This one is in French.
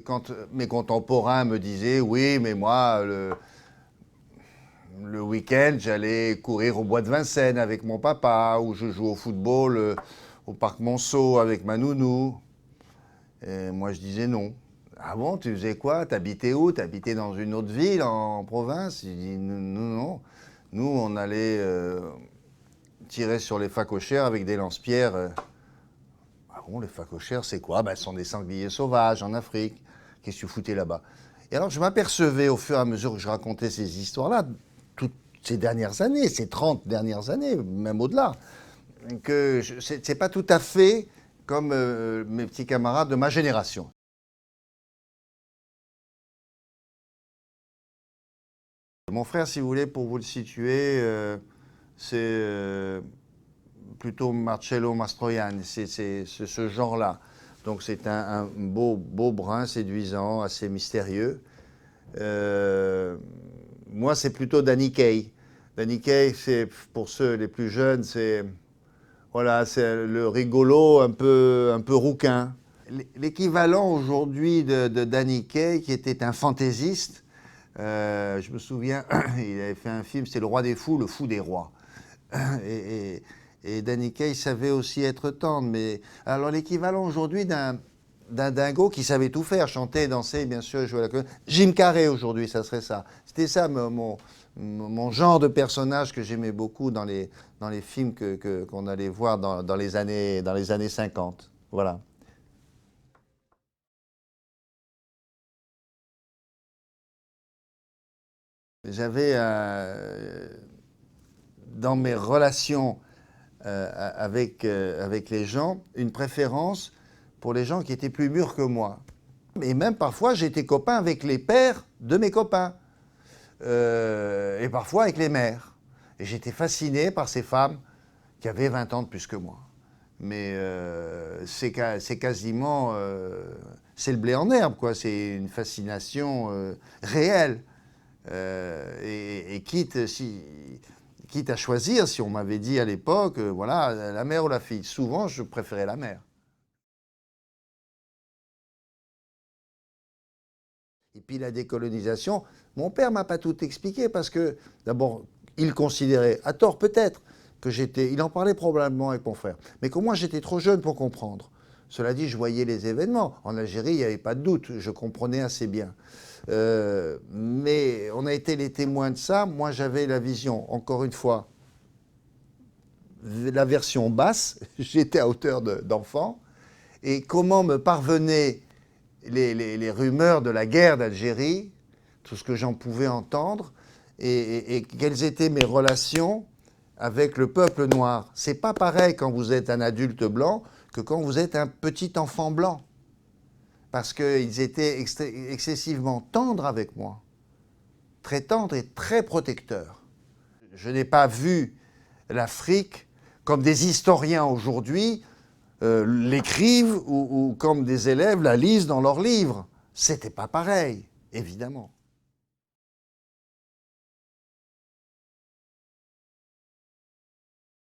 Quand mes contemporains me disaient, oui, mais moi, le week-end, j'allais courir au bois de Vincennes avec mon papa, ou je joue au football au parc Monceau avec ma nounou. Et moi, je disais non. Ah bon, tu faisais quoi? T'habitais où? T'habitais dans une autre ville, en province? Je dis non, non, non. Nous, on allait tirer sur les phacochères avec des lance-pierres. Ah bon, les phacochères, c'est quoi? Ben, ce sont des sangliers sauvages en Afrique. Qu'est-ce que tu foutais là-bas? Et alors, je m'apercevais au fur et à mesure que je racontais ces histoires-là, toutes ces dernières années, ces 30 dernières années, même au-delà, que c'est pas tout à fait comme mes petits camarades de ma génération. Mon frère, si vous voulez, pour vous le situer, c'est plutôt Marcello Mastroianni, c'est ce genre-là. Donc c'est un beau brun séduisant, assez mystérieux. Moi, c'est plutôt Danny Kaye. Danny Kaye, c'est pour ceux les plus jeunes, c'est voilà, c'est le rigolo un peu rouquin. L'équivalent aujourd'hui de Danny Kaye, qui était un fantaisiste, je me souviens, il avait fait un film, c'est Le Roi des Fous, Le Fou des Rois. Et, et Danny Kaye savait aussi être tendre. Mais alors l'équivalent aujourd'hui d'un dingo qui savait tout faire, chanter, danser, bien sûr, jouer à la comédie. Jim Carrey aujourd'hui, ça serait ça. C'était ça mon genre de personnage que j'aimais beaucoup dans les films qu'on allait voir dans les années 50. Voilà. J'avais dans mes relations avec les gens une préférence pour les gens qui étaient plus mûrs que moi. Et même parfois, j'étais copain avec les pères de mes copains. Et parfois avec les mères. Et j'étais fasciné par ces femmes qui avaient 20 ans de plus que moi. Mais c'est quasiment... c'est le blé en herbe, quoi. C'est une fascination réelle. Et quitte à choisir, si on m'avait dit à l'époque, voilà, la mère ou la fille, souvent je préférais la mère. Et puis la décolonisation, mon père m'a pas tout expliqué parce que, d'abord, il considérait, à tort peut-être, que j'étais, il en parlait probablement avec mon frère, mais que moi j'étais trop jeune pour comprendre. Cela dit, je voyais les événements. En Algérie, il n'y avait pas de doute, je comprenais assez bien. Mais on a été les témoins de ça. Moi, j'avais la vision, encore une fois, la version basse, j'étais à hauteur d'enfant, et comment me parvenaient les rumeurs de la guerre d'Algérie, tout ce que j'en pouvais entendre, et quelles étaient mes relations avec le peuple noir. C'est pas pareil quand vous êtes un adulte blanc que quand vous êtes un petit enfant blanc. Parce qu'ils étaient excessivement tendres avec moi. Très tendres et très protecteurs. Je n'ai pas vu l'Afrique comme des historiens aujourd'hui l'écrivent ou comme des élèves la lisent dans leurs livres. C'était pas pareil, évidemment.